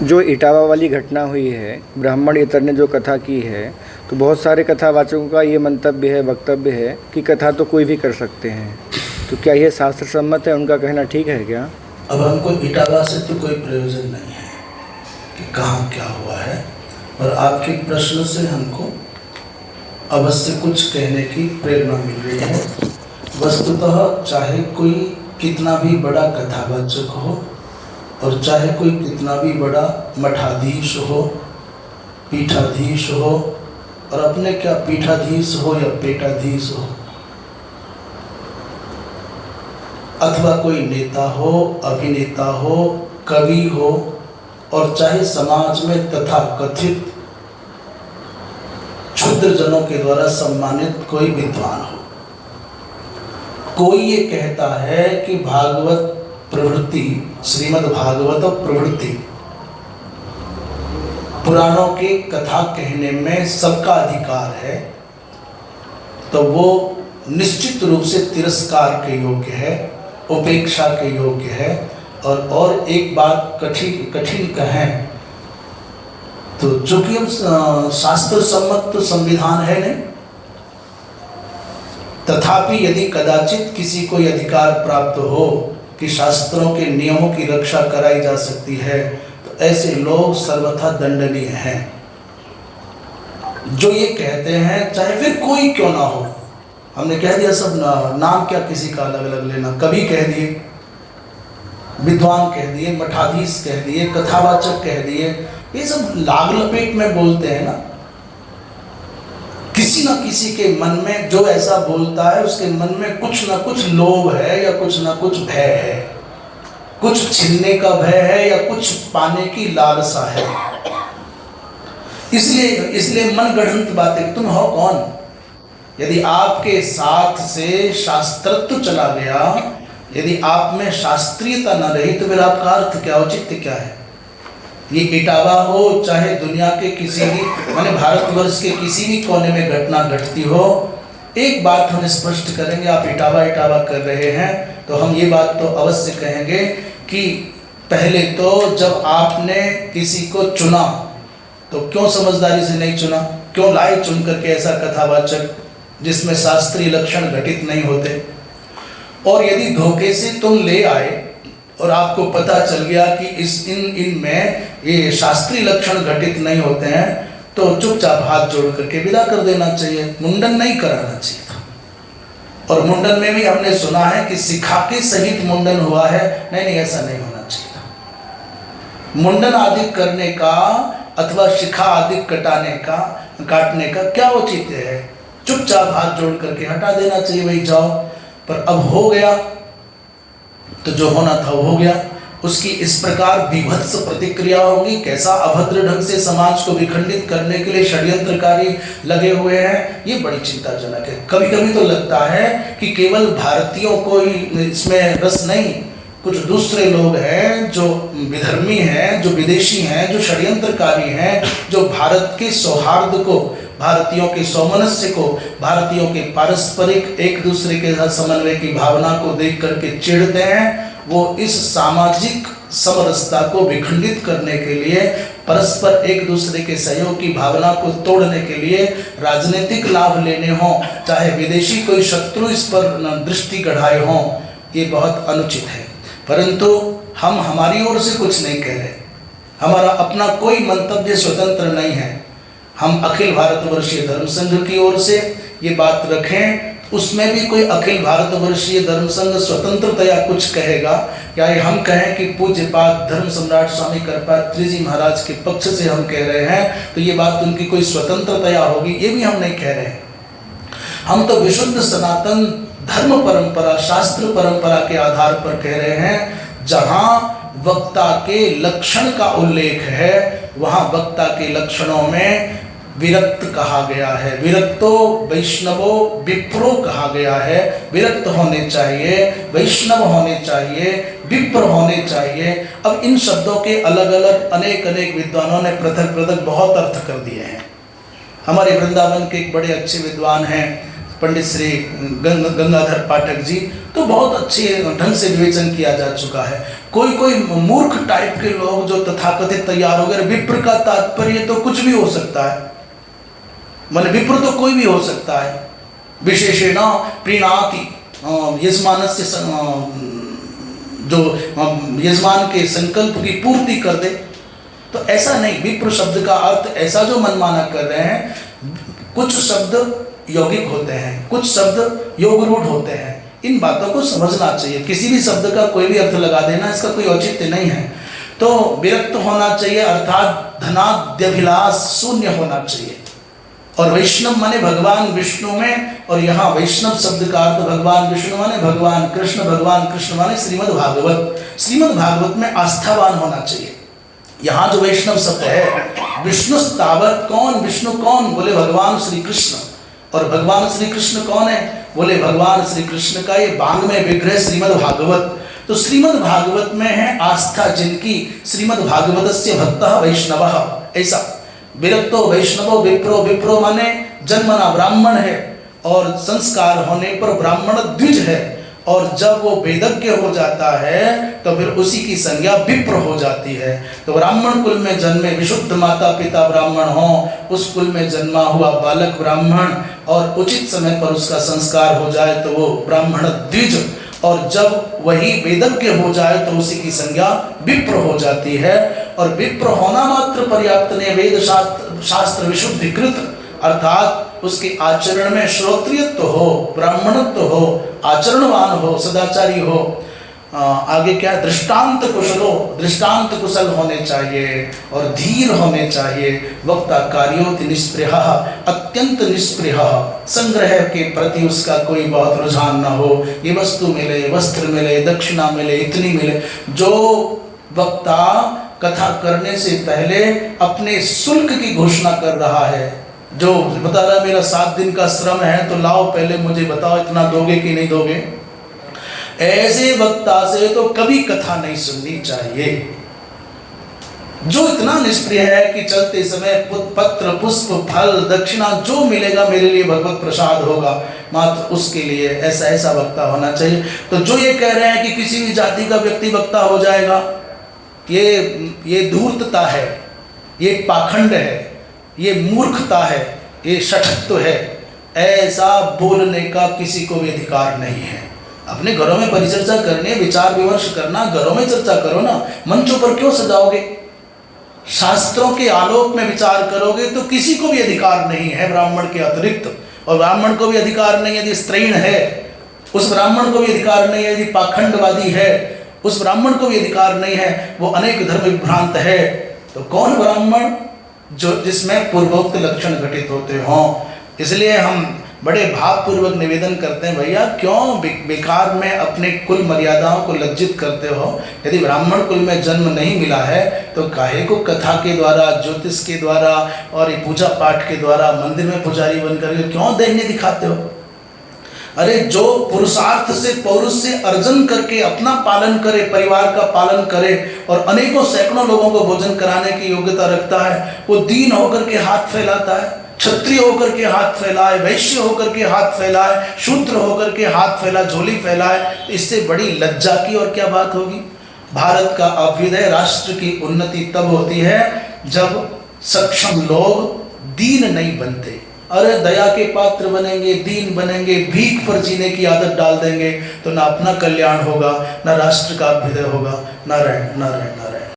जो इटावा वाली घटना हुई है, ब्राह्मण इतर ने जो कथा की है, तो बहुत सारे कथावाचकों का ये मंतव्य है, वक्तव्य है कि कथा तो कोई भी कर सकते हैं। तो क्या ये शास्त्र सम्मत है? उनका कहना ठीक है क्या? अब हमको इटावा से तो कोई प्रयोजन नहीं है कि कहाँ क्या हुआ है, और आपके प्रश्न से हमको अवश्य कुछ कहने की प्रेरणा मिल रही है। वस्तुतः चाहे कोई कितना भी बड़ा कथावाचक हो और चाहे कोई कितना भी बड़ा मठाधीश हो, पीठाधीश हो, और अपने क्या पीठाधीश हो या पेटाधीश हो, अथवा कोई नेता हो, अभिनेता हो, कवि हो, और चाहे समाज में तथा कथित क्षुद्र जनों के द्वारा सम्मानित कोई विद्वान हो, कोई ये कहता है कि भागवत प्रवृत्ति, श्रीमद् भागवत प्रवृत्ति, पुराणों की कथा कहने में सबका अधिकार है, तो वो निश्चित रूप से तिरस्कार के योग्य है, उपेक्षा के योग्य है। और एक बात कठिन कहें तो चूंकि हम शास्त्र सम्मत तो संविधान है नहीं, तथापि यदि कदाचित किसी को यह अधिकार प्राप्त हो कि शास्त्रों के नियमों की रक्षा कराई जा सकती है, तो ऐसे लोग सर्वथा दंडनीय हैं। जो ये कहते हैं, चाहे फिर कोई क्यों ना हो, हमने कह दिया सब नाम क्या किसी का अलग अलग लेना, कवि कह दिए, विद्वान कह दिए, मठाधीश कह दिए, कथावाचक कह दिए, ये सब लाग लपेट में बोलते हैं ना। किसी न किसी के मन में जो ऐसा बोलता है, उसके मन में कुछ ना कुछ लोभ है या कुछ ना कुछ भय है, कुछ छीनने का भय है या कुछ पाने की लालसा है। इसलिए मनगढ़ंत बातें। तुम हो कौन? यदि आपके साथ से शास्त्रत्व चला गया, यदि आप में शास्त्रीयता न रही, तो फिर आपका अर्थ क्या, औचित्य क्या है? ये इटावा हो, चाहे दुनिया के किसी भी, माने भारतवर्ष के किसी भी कोने में घटना घटती हो, एक बात हम स्पष्ट करेंगे, आप इटावा कर रहे हैं, तो हम ये बात तो अवश्य कहेंगे कि पहले तो जब आपने किसी को चुना तो क्यों समझदारी से नहीं चुना? क्यों लाए चुन करके ऐसा कथावाचक जिसमें शास्त्रीय लक्षण घटित नहीं होते? और यदि धोखे से तुम ले आए और आपको पता चल गया कि इनमें ये शास्त्रीय लक्षण घटित नहीं होते हैं, तो चुपचाप हाथ जोड़ करके विदा कर देना चाहिए, मुंडन नहीं कराना चाहिए था। और मुंडन में भी हमने सुना है कि शिखा के सहित मुंडन हुआ है। नहीं, ऐसा नहीं होना चाहिए था। मुंडन आदि करने का अथवा शिखा आदि काटने का क्या औचित्य है? चुपचाप हाथ जोड़ करके हटा देना चाहिए, भाई जाओ। पर अब हो गया तो जो होना था वो हो गया। उसकी इस प्रकार विभत्स प्रतिक्रिया होगी। कैसा अभद्र ढंग से समाज को विखंडित करने के लिए षड्यंत्रकारी लगे हुए हैं, ये बड़ी चिंताजनक है। कभी कभी तो लगता है कि केवल भारतीयों को ही इसमें रस नहीं, कुछ दूसरे लोग हैं जो विधर्मी हैं, जो विदेशी हैं, जो षड्यंत्रकारी हैं, जो भारत के सौहार्द को, भारतीयों के सौमनस्य को, भारतीयों के पारस्परिक एक दूसरे के साथ समन्वय की भावना को देख करके चिढ़ते हैं। वो इस सामाजिक समरसता को विखंडित करने के लिए, परस्पर एक दूसरे के सहयोग की भावना को तोड़ने के लिए राजनीतिक लाभ लेने हों, चाहे विदेशी कोई शत्रु इस पर दृष्टि गढ़ाए हों, ये बहुत अनुचित है। परंतु हम हमारी ओर से कुछ नहीं कह रहे, हमारा अपना कोई मंतव्य स्वतंत्र नहीं है। हम अखिल भारतवर्षीय धर्म संघ की ओर से ये बात रखें, उसमें भी कोई अखिल भारतवर्षीय धर्म संघ स्वतंत्रतया कुछ कहेगा, या हम कहें कि पूज्यपाद धर्म सम्राट स्वामी कृपात्री जी महाराज के पक्ष से हम कह रहे हैं, तो ये बात उनकी कोई स्वतंत्रतया होगी, ये भी हम नहीं कह रहे हैं। हम तो विशुद्ध सनातन धर्म परंपरा, शास्त्र परंपरा के आधार पर कह रहे हैं। जहाँ वक्ता के लक्षण का उल्लेख है, वहाँ वक्ता के लक्षणों में विरक्त कहा गया है, विरक्तो वैष्णवो विप्रो कहा गया है। विरक्त होने चाहिए, वैष्णव होने चाहिए, विप्र होने चाहिए। अब इन शब्दों के अलग अलग अनेक विद्वानों ने पृथक पृथक बहुत अर्थ कर दिए हैं। हमारे वृंदावन के एक बड़े अच्छे विद्वान हैं पंडित श्री गंगाधर पाठक जी, तो बहुत अच्छे ढंग से विवेचन किया जा चुका है। कोई कोई मूर्ख टाइप के लोग जो तथाकथित तैयार हो गए, विप्र का तात्पर्य तो कुछ भी हो सकता है, माने विप्र तो कोई भी हो सकता है। विशेषेण प्रीणाति यजमानस्य जो यजमान के संकल्प की पूर्ति कर दे, तो ऐसा नहीं। विप्र शब्द का अर्थ ऐसा जो मनमाना कर रहे हैं, कुछ शब्द यौगिक होते हैं, कुछ शब्द योगरूढ़ होते हैं, इन बातों को समझना चाहिए। किसी भी शब्द का कोई भी अर्थ लगा देना, इसका कोई औचित्य नहीं है। तो विरक्त होना चाहिए, अर्थात धनाद्यभिलाष शून्य होना चाहिए। और वैष्णव माने भगवान विष्णु में, और यहाँ वैष्णव शब्द का अर्थ भगवान विष्णु माने भगवान कृष्ण माने श्रीमद् भागवत। श्रीमद् भागवत में आस्थावान होना चाहिए। यहाँ जो वैष्णव शब्द है, विष्णु तावत कौन, विष्णु कौन, बोले भगवान श्री कृष्ण। और भगवान श्री कृष्ण कौन है, बोले भगवान श्री कृष्ण का ये बांग में विग्रह श्रीमद् भागवत। तो श्रीमद् भागवत में है आस्था जिनकी, श्रीमद् भागवतस्य भक्तः वैष्णवः, ऐसा। विरक्तो वैष्णवो विप्रो, विप्रो माने जन्मना ब्राह्मण है और संस्कार होने पर ब्राह्मण द्विज है, और जब वो वेदज्ञ हो जाता है तो फिर उसी की संज्ञा विप्र हो जाती है। तो ब्राह्मण कुल में जन्मे, विशुद्ध माता पिता ब्राह्मण हो, उस कुल में जन्मा हुआ बालक ब्राह्मण, और उचित समय पर उसका संस्कार हो जाए तो वो ब्राह्मण द्विज, और जब वही वेदज्ञ हो जाए तो उसी की संज्ञा विप्र हो जाती है। और विप्र होना मात्र पर्याप्त नहीं, वेद शास्त्र विशुद्धिकृत, अर्थात उसके आचरण में श्रोत्रियत्व हो, ब्राह्मणत्व हो, आचरणवान हो, सदाचारी हो। आगे क्या, दृष्टांत कुशलो, दृष्टांत कुशल होने चाहिए, और धीर होने चाहिए। वक्ता कार्योति निष्पृह, अत्यंत निष्पृह, संग्रह के प्रति उसका कोई बहुत रुझान न हो। ये वस्तु मिले, वस्त्र मिले, दक्षिणा मिले, इतनी मिले। जो वक्ता कथा करने से पहले अपने शुल्क की घोषणा कर रहा है, जो बता रहा है मेरा 7 दिन का श्रम है, तो लाओ पहले मुझे बताओ इतना दोगे कि नहीं दोगे, ऐसे वक्ता से तो कभी कथा नहीं सुननी चाहिए। जो इतना निष्प्रिय है कि चलते समय पत्र पुष्प फल दक्षिणा जो मिलेगा मेरे लिए भगवत प्रसाद होगा, मात्र उसके लिए ऐसा ऐसा वक्ता होना चाहिए। तो जो ये कह रहे हैं कि किसी भी जाति का व्यक्ति वक्ता हो जाएगा, ये धूर्तता है, ये पाखंड है, ये मूर्खता है, ये शठत्व है। ऐसा बोलने का किसी को भी अधिकार नहीं है। अपने घरों में परिचर्चा करने, विचार विमर्श करना, घरों में चर्चा करो ना, मंचों पर क्यों सजाओगे? शास्त्रों के आलोक में विचार करोगे तो किसी को भी अधिकार नहीं है ब्राह्मण के अतिरिक्त। और ब्राह्मण को भी अधिकार नहीं है यदि स्त्रैण है, उस ब्राह्मण को भी अधिकार नहीं है यदि पाखंडवादी है, उस ब्राह्मण को भी अधिकार नहीं है वो अनेक धर्म विभ्रांत है। तो कौन ब्राह्मण जो जिसमें पूर्वोक्त लक्षण घटित होते हों। इसलिए हम बड़े भावपूर्वक निवेदन करते हैं, भैया क्यों बेकार में अपने कुल मर्यादाओं को लज्जित करते हो? यदि ब्राह्मण कुल में जन्म नहीं मिला है तो काहे को कथा के द्वारा, ज्योतिष के द्वारा और ये पूजा पाठ के द्वारा मंदिर में पुजारी बन करके क्यों दैन्य दिखाते हो? अरे जो पुरुषार्थ से पौरुष से अर्जन करके अपना पालन करे, परिवार का पालन करे और अनेकों सैकड़ों लोगों को भोजन कराने की योग्यता रखता है, वो दीन होकर के हाथ फैलाता है, क्षत्रिय होकर के हाथ फैलाए, वैश्य होकर के हाथ फैलाए, शूद्र होकर के हाथ फैला, झोली फैलाए, इससे बड़ी लज्जा की और क्या बात होगी? भारत का अभ्युदय, राष्ट्र की उन्नति तब होती है जब सक्षम लोग दीन नहीं बनते। अरे दया के पात्र बनेंगे, दीन बनेंगे, भीख पर जीने की आदत डाल देंगे तो ना अपना कल्याण होगा, ना राष्ट्र का अभ्युदय होगा। नारायण नारायण नारायण।